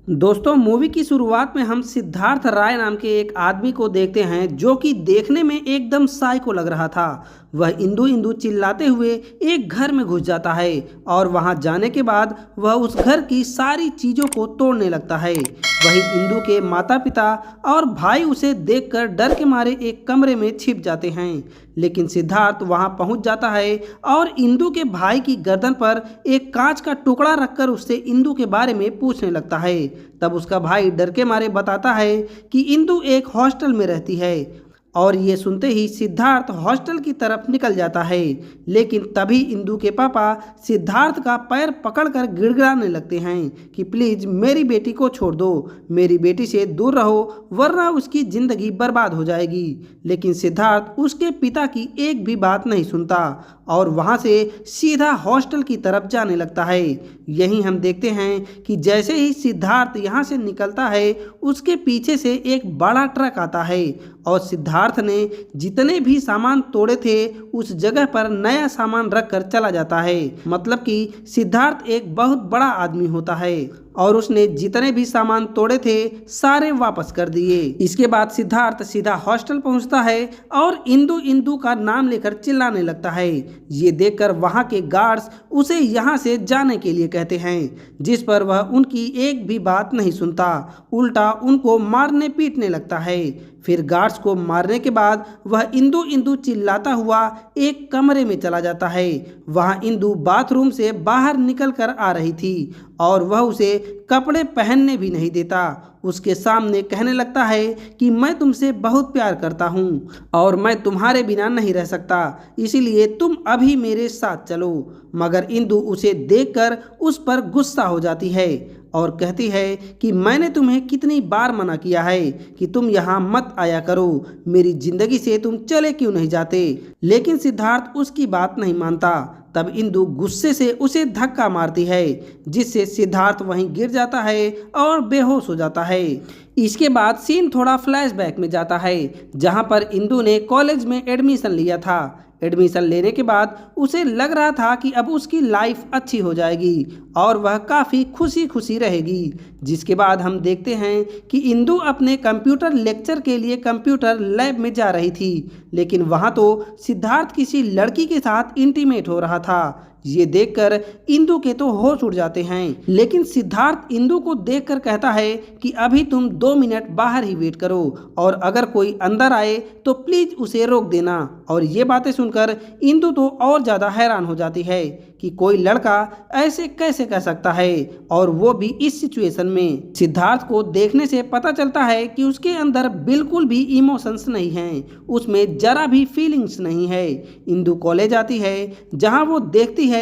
दोस्तों, मूवी की शुरुआत में हम सिद्धार्थ राय नाम के एक आदमी को देखते हैं जो कि देखने में एकदम साइको लग रहा था। वह इंदू इंदू चिल्लाते हुए एक घर में घुस जाता है और वहां जाने के बाद वह उस घर की सारी चीज़ों को तोड़ने लगता है। वहीं इंदू के माता पिता और भाई उसे देखकर डर के मारे एक कमरे में छिप जाते हैं, लेकिन सिद्धार्थ वहां पहुंच जाता है और इंदू के भाई की गर्दन पर एक कांच का टुकड़ा रखकर उससे इंदू के बारे में पूछने लगता है। तब उसका भाई डर के मारे बताता है कि इंदू एक हॉस्टल में रहती है और ये सुनते ही सिद्धार्थ हॉस्टल की तरफ निकल जाता है, लेकिन तभी इंदू के पापा सिद्धार्थ का पैर पकड़कर गिड़गिड़ाने लगते हैं कि प्लीज़ मेरी बेटी को छोड़ दो, मेरी बेटी से दूर रहो वरना उसकी ज़िंदगी बर्बाद हो जाएगी। लेकिन सिद्धार्थ उसके पिता की एक भी बात नहीं सुनता और वहाँ से सीधा हॉस्टल की तरफ जाने लगता है। यहीं हम देखते हैं कि जैसे ही सिद्धार्थ यहाँ से निकलता है उसके पीछे से एक बड़ा ट्रक आता है और सिद्धार्थ ने जितने भी सामान तोड़े थे उस जगह पर नया सामान रख कर चला जाता है। मतलब कि सिद्धार्थ एक बहुत बड़ा आदमी होता है और उसने जितने भी सामान तोड़े थे सारे वापस कर दिए। इसके बाद सिद्धार्थ सीधा हॉस्टल पहुंचता है और इंदू इंदू का नाम लेकर चिल्लाने लगता है। ये देखकर वहां के गार्ड्स उसे यहां से जाने के लिए कहते हैं, जिस पर वह उनकी एक भी बात नहीं सुनता, उल्टा उनको मारने पीटने लगता है। फिर गार्ड्स को मारने के बाद वह इंदू इंदू चिल्लाता हुआ एक कमरे में चला जाता है। वहां इंदू बाथरूम से बाहर निकल कर आ रही थी और वह उसे कपड़े पहनने भी नहीं देता। उसके सामने कहने लगता है कि मैं तुमसे बहुत प्यार करता हूँ और मैं तुम्हारे बिना नहीं रह सकता, इसीलिए तुम अभी मेरे साथ चलो। मगर इंदू उसे देखकर उस पर गुस्सा हो जाती है और कहती है कि मैंने तुम्हें कितनी बार मना किया है कि तुम यहाँ मत आया करो, मेरी जिंदगी से तुम चले क्यों नहीं जाते। लेकिन सिद्धार्थ उसकी बात नहीं मानता। तब इंदू गुस्से से उसे धक्का मारती है, जिससे सिद्धार्थ वहीं गिर जाता है और बेहोश हो जाता है। इसके बाद सीन थोड़ा फ्लैशबैक में जाता है, जहां पर इंदू ने कॉलेज में एडमिशन लिया था। एडमिशन लेने के बाद उसे लग रहा था कि अब उसकी लाइफ अच्छी हो जाएगी और वह काफ़ी खुशी खुशी रहेगी। जिसके बाद हम देखते हैं कि इंदू अपने कंप्यूटर लेक्चर के लिए कंप्यूटर लैब में जा रही थी, लेकिन वहाँ तो सिद्धार्थ किसी लड़की के साथ इंटीमेट हो रहा था। ये देखकर इंदू के तो होश उड़ जाते हैं, लेकिन सिद्धार्थ इंदू को देखकर कहता है कि अभी तुम 2 मिनट बाहर ही वेट करो और अगर कोई अंदर आए तो प्लीज उसे रोक देना। और ये बातें सुनकर इंदू तो और ज़्यादा हैरान हो जाती है कि कोई लड़का ऐसे कैसे कह सकता है और वो भी इस सिचुएशन में। सिद्धार्थ को देखने से पता चलता है कि उसके अंदर बिल्कुल भी इमोशंस नहीं हैं, उसमें जरा भी फीलिंग्स नहीं है। इंदू कॉलेज आती है, जहां वो देखती है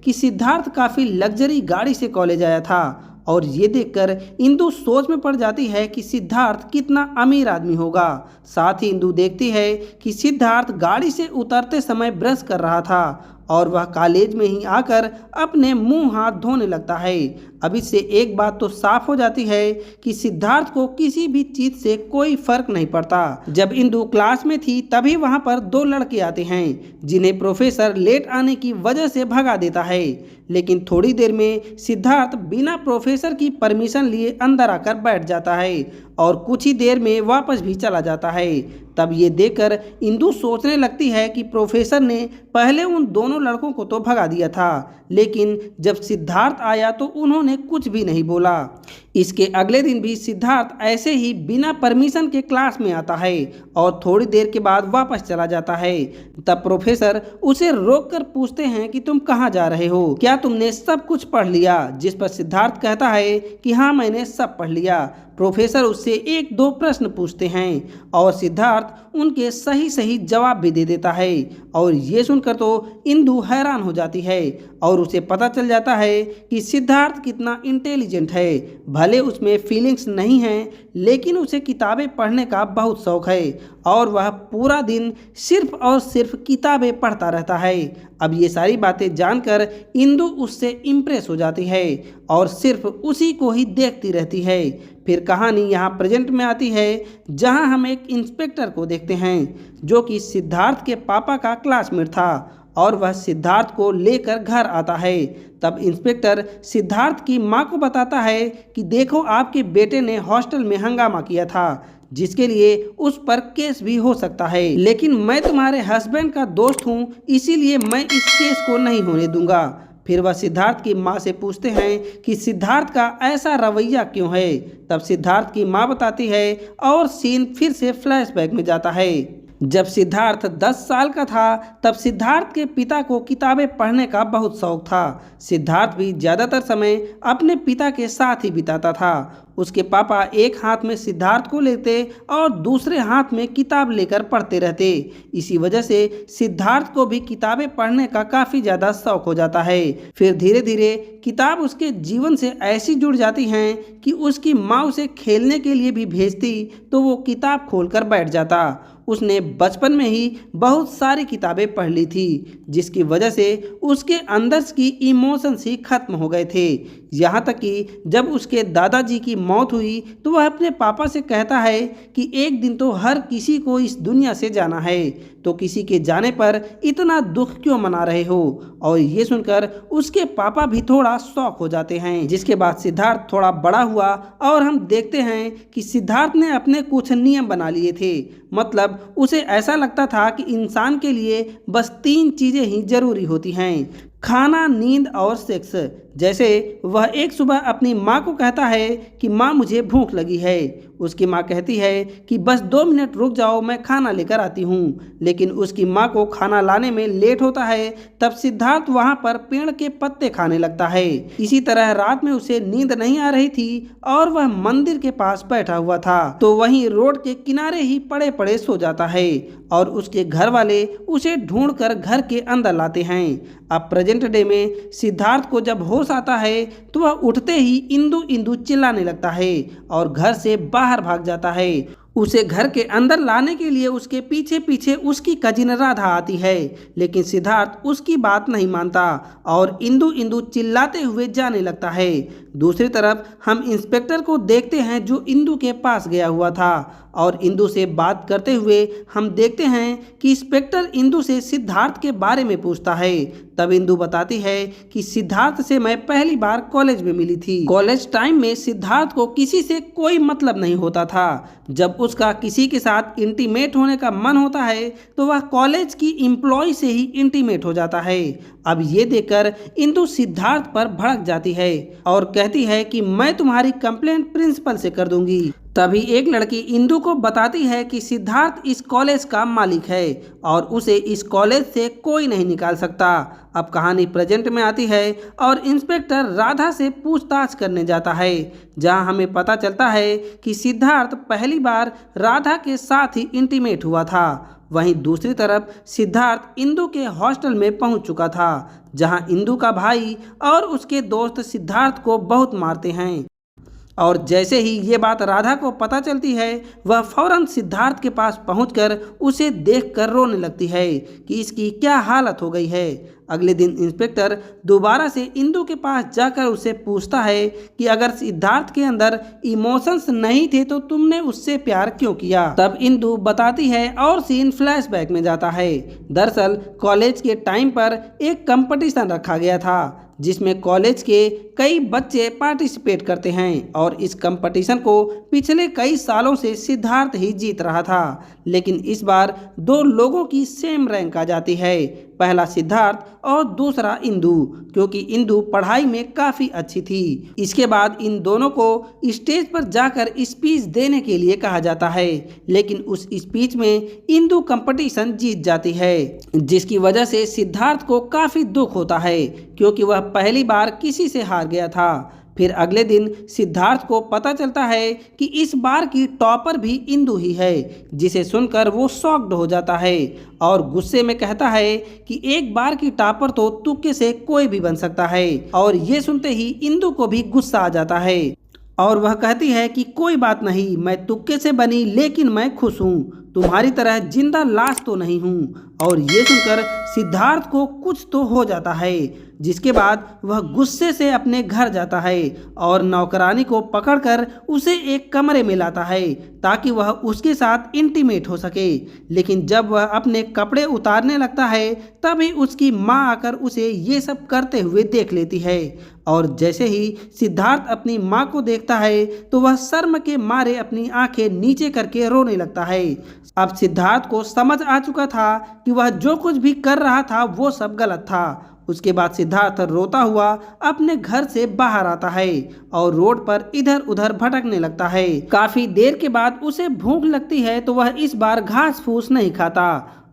कि सिद्धार्थ काफ़ी लग्जरी गाड़ी से कॉलेज आया था और ये देखकर इंदू सोच में पड़ जाती है कि सिद्धार्थ कितना अमीर आदमी होगा। साथ ही इंदू देखती है कि सिद्धार्थ गाड़ी से उतरते समय ब्रश कर रहा था और वह कॉलेज में ही आकर अपने मुंह हाथ धोने लगता है। अब इससे एक बात तो साफ हो जाती है कि सिद्धार्थ को किसी भी चीज़ से कोई फर्क नहीं पड़ता। जब इंदू क्लास में थी तभी वहां पर 2 लड़के आते हैं, जिन्हें प्रोफेसर लेट आने की वजह से भगा देता है। लेकिन थोड़ी देर में सिद्धार्थ बिना प्रोफेसर की परमिशन लिए अंदर आकर बैठ जाता है और कुछ ही देर में वापस भी चला जाता है। तब ये देखकर इंदू सोचने लगती है कि प्रोफेसर ने पहले उन दोनों लड़कों को तो भगा दिया था, लेकिन जब सिद्धार्थ आया तो उन्होंने कुछ भी नहीं बोला। इसके अगले दिन भी सिद्धार्थ ऐसे ही बिना परमिशन के क्लास में आता है और थोड़ी देर के बाद वापस चला जाता है। तब प्रोफेसर उसे रोककर पूछते हैं कि तुम कहाँ जा रहे हो, क्या तुमने सब कुछ पढ़ लिया। जिस पर सिद्धार्थ कहता है कि हाँ, मैंने सब पढ़ लिया। प्रोफेसर उससे 1-2 प्रश्न पूछते हैं और सिद्धार्थ उनके सही सही जवाब भी दे देता है और ये सुनकर तो इंदू हैरान हो जाती है और उसे पता चल जाता है कि सिद्धार्थ कितना इंटेलिजेंट है। भले उसमें फीलिंग्स नहीं हैं, लेकिन उसे किताबें पढ़ने का बहुत शौक है और वह पूरा दिन सिर्फ और सिर्फ किताबें पढ़ता रहता है। अब ये सारी बातें जानकर इंदू उससे इम्प्रेस हो जाती है और सिर्फ उसी को ही देखती रहती है। फिर कहानी यहाँ प्रेजेंट में आती है, जहाँ हम एक इंस्पेक्टर को देखते हैं जो कि सिद्धार्थ के पापा का क्लासमेट था और वह सिद्धार्थ को लेकर घर आता है। तब इंस्पेक्टर सिद्धार्थ की मां को बताता है कि देखो, आपके बेटे ने हॉस्टल में हंगामा किया था, जिसके लिए उस पर केस भी हो सकता है, लेकिन मैं तुम्हारे हस्बैंड का दोस्त हूं, इसीलिए मैं इस केस को नहीं होने दूंगा। फिर वह सिद्धार्थ की मां से पूछते हैं कि सिद्धार्थ का ऐसा रवैया क्यों है। तब सिद्धार्थ की मां बताती है और सीन फिर से फ्लैशबैक में जाता है। जब सिद्धार्थ 10 साल का था तब सिद्धार्थ के पिता को किताबें पढ़ने का बहुत शौक था। सिद्धार्थ भी ज़्यादातर समय अपने पिता के साथ ही बिताता था। उसके पापा एक हाथ में सिद्धार्थ को लेते और दूसरे हाथ में किताब लेकर पढ़ते रहते। इसी वजह से सिद्धार्थ को भी किताबें पढ़ने का काफ़ी ज़्यादा शौक हो जाता है। फिर धीरे धीरे किताब उसके जीवन से ऐसी जुड़ जाती हैं कि उसकी माँ उसे खेलने के लिए भी भेजती तो वो किताब खोलकर बैठ जाता। उसने बचपन में ही बहुत सारी किताबें पढ़ ली थी, जिसकी वजह से उसके अंदर की इमोशंस ही खत्म हो गए थे। यहाँ तक कि जब उसके दादाजी की मौत हुई तो वह अपने पापा से कहता है कि एक दिन तो हर किसी को इस दुनिया से जाना है, तो किसी के जाने पर इतना दुख क्यों मना रहे हो। और ये सुनकर उसके पापा भी थोड़ा शॉक हो जाते हैं। जिसके बाद सिद्धार्थ थोड़ा बड़ा हुआ और हम देखते हैं कि सिद्धार्थ ने अपने कुछ नियम बना लिए थे। मतलब उसे ऐसा लगता था कि इंसान के लिए बस 3 चीज़ें ही जरूरी होती हैं, खाना, नींद और सेक्स। जैसे वह एक सुबह अपनी माँ को कहता है कि माँ मुझे भूख लगी है। उसकी माँ कहती है कि बस 2 मिनट रुक जाओ, मैं खाना लेकर आती हूँ। लेकिन उसकी माँ को खाना लाने में लेट होता है। तब सिद्धार्थ वहाँ पर पेड़ के पत्ते खाने लगता है। इसी तरह रात में उसे नींद नहीं आ रही थी और वह मंदिर के पास बैठा हुआ था, तो वहीं रोड के किनारे ही पड़े पड़े सो जाता है और उसके घर वाले उसे ढूंढकर घर के अंदर लाते हैं। अब प्रेजेंट डे में सिद्धार्थ को जब होश आता है तो वह उठते ही इंदु इंदु चिल्लाने लगता है और घर से बाहर भाग जाता है। उसे घर के अंदर लाने के लिए उसके पीछे पीछे उसकी कजिन राधा आती है, लेकिन सिद्धार्थ उसकी बात नहीं मानता और इंदु इंदु चिल्लाते हुए जाने लगता है। दूसरी तरफ हम इंस्पेक्टर को देखते हैं जो इंदु के पास गया हुआ था और इंदु से बात करते हुए हम देखते हैं कि इंस्पेक्टर इंदु से सिद्धार्थ के बारे में पूछता है। तब इंदु बताती है कि सिद्धार्थ से मैं पहली बार कॉलेज में मिली थी। कॉलेज टाइम में सिद्धार्थ को किसी से कोई मतलब नहीं होता था। जब उसका किसी के साथ इंटीमेट होने का मन होता है तो वह कॉलेज की एम्प्लॉय से ही इंटीमेट हो जाता है। अब ये देखकर इंदु सिद्धार्थ पर भड़क जाती है और कहती है कि मैं तुम्हारी कंप्लेंट प्रिंसिपल से कर दूंगी। तभी एक लड़की इंदु को बताती है कि सिद्धार्थ इस कॉलेज का मालिक है और उसे इस कॉलेज से कोई नहीं निकाल सकता। अब कहानी प्रेजेंट में आती है और इंस्पेक्टर राधा से पूछताछ करने जाता है, जहां हमें पता चलता है कि सिद्धार्थ पहली बार राधा के साथ ही इंटीमेट हुआ था। वहीं दूसरी तरफ सिद्धार्थ इंदु के हॉस्टल में पहुंच चुका था, जहां इंदु का भाई और उसके दोस्त सिद्धार्थ को बहुत मारते हैं। और जैसे ही ये बात राधा को पता चलती है वह फौरन सिद्धार्थ के पास पहुंचकर उसे देखकर रोने लगती है कि इसकी क्या हालत हो गई है। अगले दिन इंस्पेक्टर दोबारा से इंदु के पास जाकर उसे पूछता है कि अगर सिद्धार्थ के अंदर इमोशंस नहीं थे तो तुमने उससे प्यार क्यों किया। तब इंदु बताती है और सीन फ्लैशबैक में जाता है। दरअसल कॉलेज के टाइम पर एक कंपटीशन रखा गया था जिसमें कॉलेज के कई बच्चे पार्टिसिपेट करते हैं और इस कंपटीशन को पिछले कई सालों से सिद्धार्थ ही जीत रहा था। लेकिन इस बार 2 लोगों की सेम रैंक आ जाती है, पहला सिद्धार्थ और दूसरा इंदु, क्योंकि इंदु पढ़ाई में काफ़ी अच्छी थी। इसके बाद इन दोनों को स्टेज पर जाकर स्पीच देने के लिए कहा जाता है, लेकिन उस स्पीच में इंदु कंपटीशन जीत जाती है, जिसकी वजह से सिद्धार्थ को काफ़ी दुख होता है क्योंकि वह पहली बार किसी से हार गया था। फिर अगले दिन सिद्धार्थ को पता चलता है कि इस बार की टॉपर भी इंदु ही है, जिसे सुनकर वो शॉक्ड हो जाता है और गुस्से में कहता है कि एक बार की टॉपर तो तुक्के से कोई भी बन सकता है। और ये सुनते ही इंदु को भी गुस्सा आ जाता है और वह कहती है कि कोई बात नहीं, मैं तुक्के से बनी लेकिन मैं खुश हूँ, तुम्हारी तरह जिंदा लाश तो नहीं हूँ। और ये सुनकर सिद्धार्थ को कुछ तो हो जाता है। जिसके बाद वह गुस्से से अपने घर जाता है और नौकरानी को पकड़कर उसे एक कमरे में लाता है ताकि वह उसके साथ इंटीमेट हो सके। लेकिन जब वह अपने कपड़े उतारने लगता है तभी उसकी माँ आकर उसे ये सब करते हुए देख लेती है और जैसे ही सिद्धार्थ अपनी माँ को देखता है तो वह शर्म के मारे अपनी आंखें नीचे करके रोने लगता है। अब सिद्धार्थ को समझ आ चुका था कि वह जो कुछ भी कर रहा था वो सब गलत था। उसके बाद सिद्धार्थ रोता हुआ अपने घर से बाहर आता है और रोड पर इधर उधर भटकने लगता है। काफी देर के बाद उसे भूख लगती है तो वह इस बार घास फूस नहीं खाता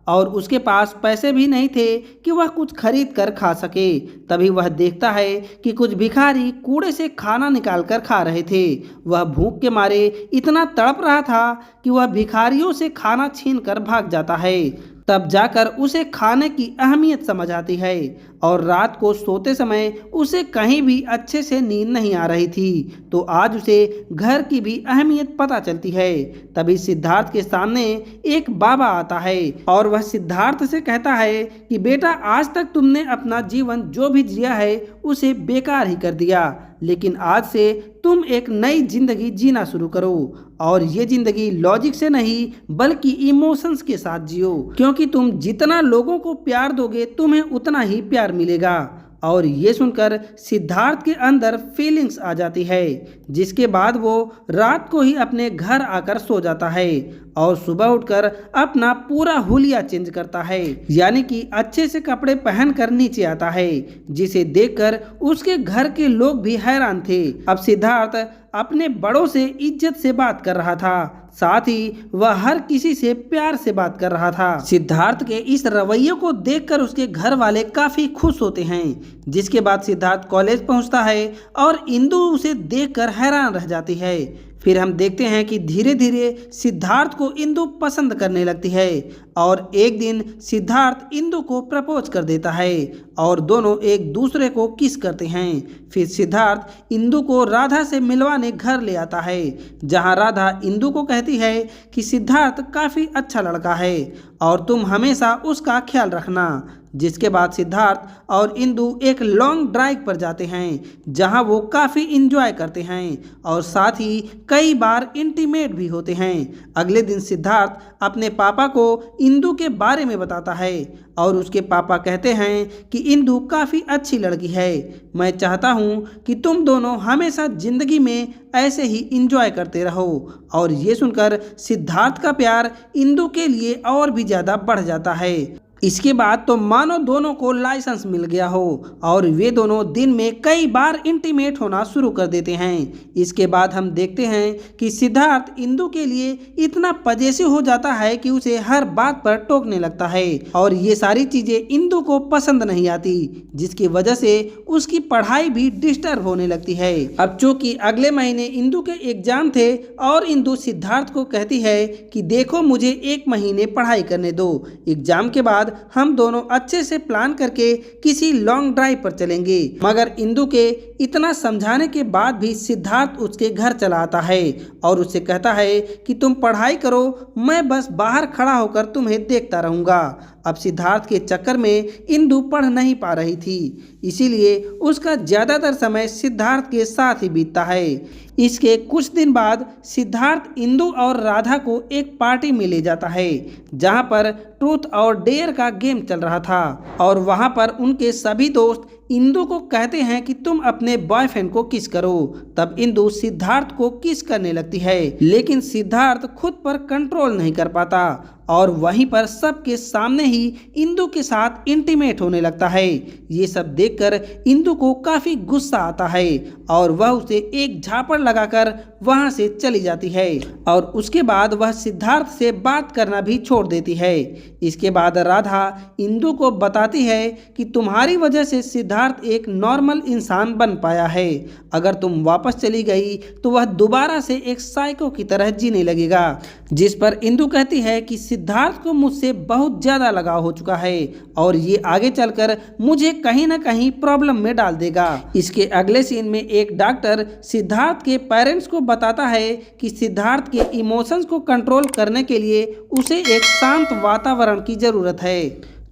और उसके पास पैसे भी नहीं थे कि वह कुछ खरीद कर खा सके। तभी वह देखता है कि कुछ भिखारी कूड़े से खाना निकाल कर खा रहे थे। वह भूख के मारे इतना तड़प रहा था कि वह भिखारियों से खाना छीन कर भाग जाता है। तब जाकर उसे खाने की अहमियत समझ आती है और रात को सोते समय उसे कहीं भी अच्छे से नींद नहीं आ रही थी तो आज उसे घर की भी अहमियत पता चलती है। तभी सिद्धार्थ के सामने एक बाबा आता है और वह सिद्धार्थ से कहता है कि बेटा, आज तक तुमने अपना जीवन जो भी जिया है उसे बेकार ही कर दिया, लेकिन आज से तुम एक नई जिंदगी जीना शुरू करो और ये जिंदगी लॉजिक से नहीं बल्कि इमोशंस के साथ जियो, क्योंकि तुम जितना लोगों को प्यार दोगे तुम्हें उतना ही प्यार मिलेगा। और ये सुनकर सिद्धार्थ के अंदर फीलिंग्स आ जाती है, जिसके बाद वो रात को ही अपने घर आकर सो जाता है और सुबह उठकर अपना पूरा हुलिया चेंज करता है, यानी कि अच्छे से कपड़े पहनकर नीचे आता है, जिसे देखकर उसके घर के लोग भी हैरान थे। अब सिद्धार्थ अपने बड़ों से इज्जत से बात कर रहा था, साथ ही वह हर किसी से प्यार से बात कर रहा था। सिद्धार्थ के इस रवैये को देखकर उसके घर वाले काफी खुश होते हैं। जिसके बाद सिद्धार्थ कॉलेज पहुंचता है और इंदु उसे देखकर हैरान रह जाती है। फिर हम देखते हैं कि धीरे धीरे सिद्धार्थ को इंदु पसंद करने लगती है और एक दिन सिद्धार्थ इंदु को प्रपोज कर देता है और दोनों एक दूसरे को किस करते हैं। फिर सिद्धार्थ इंदु को राधा से मिलवाने घर ले आता है, जहां राधा इंदु को कहती है कि सिद्धार्थ काफ़ी अच्छा लड़का है और तुम हमेशा उसका ख्याल रखना। जिसके बाद सिद्धार्थ और इंदु एक लॉन्ग ड्राइव पर जाते हैं, जहां वो काफ़ी इंजॉय करते हैं और साथ ही कई बार इंटीमेट भी होते हैं। अगले दिन सिद्धार्थ अपने पापा को इंदु के बारे में बताता है और उसके पापा कहते हैं कि इंदु काफ़ी अच्छी लड़की है, मैं चाहता हूँ कि तुम दोनों हमेशा ज़िंदगी में ऐसे ही इंजॉय करते रहो। और ये सुनकर सिद्धार्थ का प्यार इंदु के लिए और भी ज़्यादा बढ़ जाता है। इसके बाद तो मानो दोनों को लाइसेंस मिल गया हो और वे दोनों दिन में कई बार इंटीमेट होना शुरू कर देते हैं। इसके बाद हम देखते हैं कि सिद्धार्थ इंदु के लिए इतना पजेसिव हो जाता है कि उसे हर बात पर टोकने लगता है और ये सारी चीज़ें इंदु को पसंद नहीं आती, जिसकी वजह से उसकी पढ़ाई भी डिस्टर्ब होने लगती है। अब चूंकि अगले महीने इंदु के एग्जाम थे और इंदु सिद्धार्थ को कहती है कि देखो, मुझे 1 महीने पढ़ाई करने दो, एग्जाम के बाद हम दोनों अच्छे से प्लान करके किसी लॉन्ग ड्राइव पर चलेंगे। मगर इंदु के इतना समझाने के बाद भी सिद्धार्थ उसके घर चला आता है और उससे कहता है कि तुम पढ़ाई करो, मैं बस बाहर खड़ा होकर तुम्हें देखता रहूँगा। अब सिद्धार्थ के चक्कर में इंदु पढ़ नहीं पा रही थी, इसीलिए उसका ज़्यादातर समय सिद्धार्थ के साथ ही बीतता है। इसके कुछ दिन बाद सिद्धार्थ इंदु और राधा को एक पार्टी में ले जाता है, जहां पर ट्रूथ और डेयर का गेम चल रहा था और वहां पर उनके सभी दोस्त इंदु को कहते हैं कि तुम अपने बॉयफ्रेंड को किस करो। तब इंदु सिद्धार्थ को किस करने लगती है, लेकिन सिद्धार्थ खुद पर कंट्रोल नहीं कर पाता और वहीं पर सबके सामने ही इंदु के साथ इंटीमेट होने लगता है। ये सब देखकर इंदु को काफ़ी गुस्सा आता है और वह उसे एक झापड़ लगाकर वहां से चली जाती है और उसके बाद वह सिद्धार्थ से बात करना भी छोड़ देती है। इसके बाद राधा इंदु को बताती है कि तुम्हारी वजह से सिद्धार्थ एक नॉर्मल इंसान बन पाया है, अगर तुम वापस चली गई तो वह दोबारा से एक साइको की तरह जीने लगेगा। जिस पर इंदु कहती है कि सिद्धार्थ को मुझसे बहुत ज़्यादा लगाव हो चुका है और ये आगे चलकर मुझे कहीं ना कहीं प्रॉब्लम में डाल देगा। इसके अगले सीन में एक डॉक्टर सिद्धार्थ के पेरेंट्स को बताता है कि सिद्धार्थ के इमोशंस को कंट्रोल करने के लिए उसे एक शांत वातावरण की ज़रूरत है।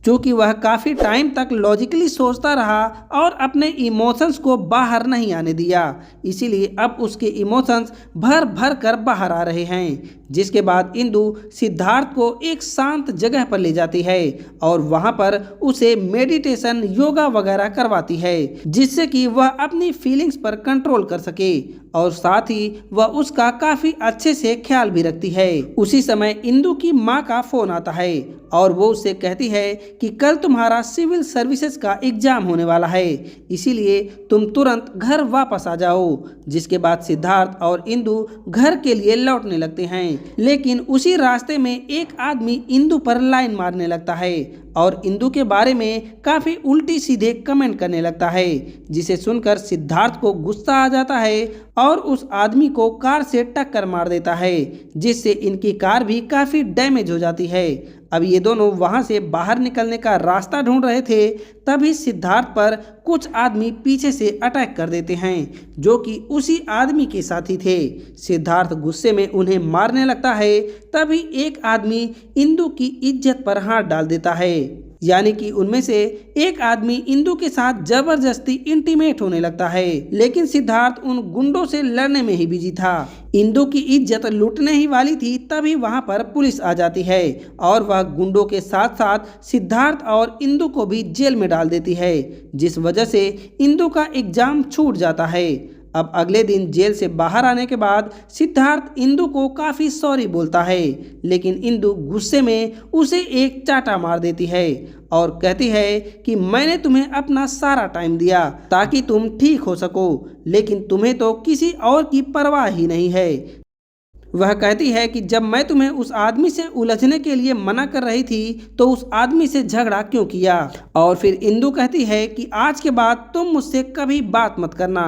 क्योंकि वह काफ़ी टाइम तक लॉजिकली सोचता रहा और अपने इमोशंस को बाहर नहीं आने दिया। इसीलिए अब उसके इमोशंस भर भर कर बाहर आ रहे हैं। जिसके बाद इंदु सिद्धार्थ को एक शांत जगह पर ले जाती है और वहां पर उसे मेडिटेशन योगा वगैरह करवाती है, जिससे कि वह अपनी फीलिंग्स पर कंट्रोल कर सके और साथ ही वह उसका काफी अच्छे से ख्याल भी रखती है। उसी समय इंदु की माँ का फोन आता है और वो उससे कहती है कि कल तुम्हारा सिविल सर्विसेज का एग्जाम होने वाला है, इसीलिए तुम तुरंत घर वापस आ जाओ। जिसके बाद सिद्धार्थ और इंदु घर के लिए लौटने लगते हैं, लेकिन उसी रास्ते में एक आदमी इंदु पर लाइन मारने लगता है और इंदु के बारे में काफी उल्टी सीधे कमेंट करने लगता है, जिसे सुनकर सिद्धार्थ को गुस्सा आ जाता है और उस आदमी को कार से टक्कर मार देता है, जिससे इनकी कार भी काफी डैमेज हो जाती है। अब ये दोनों वहां से बाहर निकलने का रास्ता ढूंढ रहे थे, तभी सिद्धार्थ पर कुछ आदमी पीछे से अटैक कर देते हैं, जो कि उसी आदमी के साथी थे। सिद्धार्थ गुस्से में उन्हें मारने लगता है, तभी एक आदमी इंदु की इज्जत पर हाथ डाल देता है, यानी कि उनमें से एक आदमी इंदु के साथ जबरदस्ती इंटीमेट होने लगता है। लेकिन सिद्धार्थ उन गुंडों से लड़ने में ही बिजी था। इंदु की इज्जत लूटने ही वाली थी, तभी वहां पर पुलिस आ जाती है और वह गुंडों के साथ साथ सिद्धार्थ और इंदु को भी जेल में डाल देती है, जिस वजह से इंदु का एग्जाम छूट जाता है। अब अगले दिन जेल से बाहर आने के बाद सिद्धार्थ इंदु को काफी सॉरी बोलता है, लेकिन इंदु गुस्से में उसे एक चाटा मार देती है और कहती है कि मैंने तुम्हें अपना सारा टाइम दिया ताकि तुम ठीक हो सको, लेकिन तुम्हें तो किसी और की परवाह ही नहीं है। वह कहती है कि जब मैं तुम्हें उस आदमी से उलझने के लिए मना कर रही थी, तो उस आदमी से झगड़ा क्यों किया। और फिर इंदु कहती है कि आज के बाद तुम मुझसे कभी बात मत करना,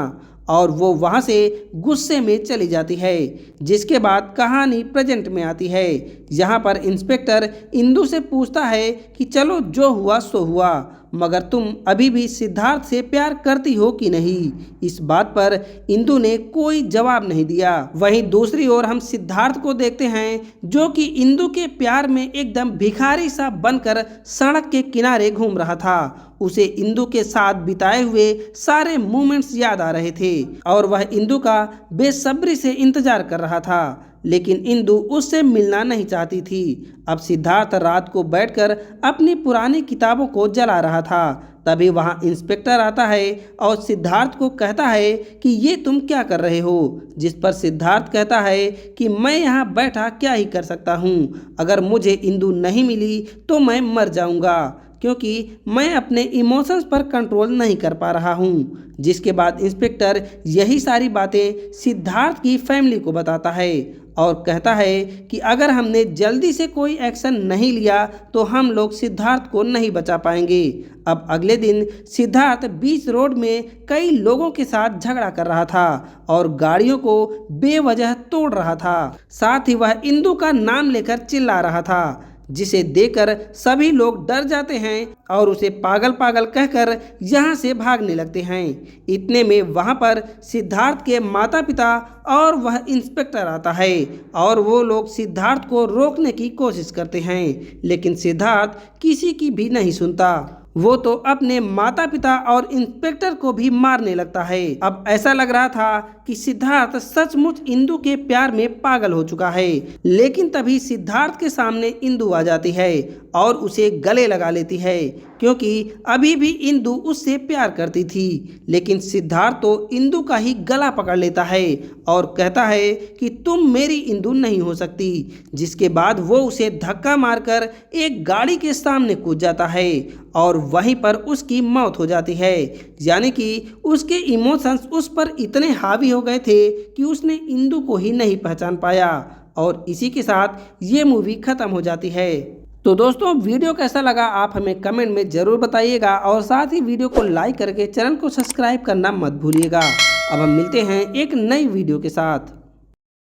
और वो वहां से गुस्से में चली जाती है। जिसके बाद कहानी प्रेजेंट में आती है। यहाँ पर इंस्पेक्टर इंदु से पूछता है कि चलो जो हुआ सो हुआ, मगर तुम अभी भी सिद्धार्थ से प्यार करती हो कि नहीं। इस बात पर इंदु ने कोई जवाब नहीं दिया। वहीं दूसरी ओर हम सिद्धार्थ को देखते हैं, जो कि इंदु के प्यार में एकदम भिखारी सा बनकर सड़क के किनारे घूम रहा था। उसे इंदु के साथ बिताए हुए सारे मोमेंट्स याद आ रहे थे और वह इंदु का बेसब्री से इंतजार कर रहा था, लेकिन इंदु उससे मिलना नहीं चाहती थी। अब सिद्धार्थ रात को बैठकर अपनी पुरानी किताबों को जला रहा था। तभी वहां इंस्पेक्टर आता है और सिद्धार्थ को कहता है कि ये तुम क्या कर रहे हो। जिस पर सिद्धार्थ कहता है कि मैं यहाँ बैठा क्या ही कर सकता हूँ, अगर मुझे इंदु नहीं मिली तो मैं मर जाऊँगा, क्योंकि मैं अपने इमोशंस पर कंट्रोल नहीं कर पा रहा हूँ। जिसके बाद इंस्पेक्टर यही सारी बातें सिद्धार्थ की फैमिली को बताता है और कहता है कि अगर हमने जल्दी से कोई एक्शन नहीं लिया तो हम लोग सिद्धार्थ को नहीं बचा पाएंगे। अब अगले दिन सिद्धार्थ बीच रोड में कई लोगों के साथ झगड़ा कर रहा था और गाड़ियों को बेवजह तोड़ रहा था। साथ ही वह इंदु का नाम लेकर चिल्ला रहा था, जिसे देखकर सभी लोग डर जाते हैं और उसे पागल पागल कहकर यहाँ से भागने लगते हैं। इतने में वहाँ पर सिद्धार्थ के माता पिता और वह इंस्पेक्टर आता है और वो लोग सिद्धार्थ को रोकने की कोशिश करते हैं, लेकिन सिद्धार्थ किसी की भी नहीं सुनता। वो तो अपने माता पिता और इंस्पेक्टर को भी मारने लगता है। अब ऐसा लग रहा था कि सिद्धार्थ सचमुच इंदु के प्यार में पागल हो चुका है, लेकिन तभी सिद्धार्थ के सामने इंदु आ जाती है और उसे गले लगा लेती है, क्योंकि अभी भी इंदु उससे प्यार करती थी। लेकिन सिद्धार्थ तो इंदु का ही गला पकड़ लेता है और कहता है कि तुम मेरी इंदु नहीं हो सकती। जिसके बाद वो उसे धक्का मारकर एक गाड़ी के सामने कूद जाता है और वहीं पर उसकी मौत हो जाती है। यानी कि उसके इमोशंस उस पर इतने हावी हो गए थे कि उसने इंदु को ही नहीं पहचान पाया। और इसी के साथ ये मूवी खत्म हो जाती है। तो दोस्तों, वीडियो कैसा लगा आप हमें कमेंट में ज़रूर बताइएगा और साथ ही वीडियो को लाइक करके चैनल को सब्सक्राइब करना मत भूलिएगा। अब हम मिलते हैं एक नई वीडियो के साथ।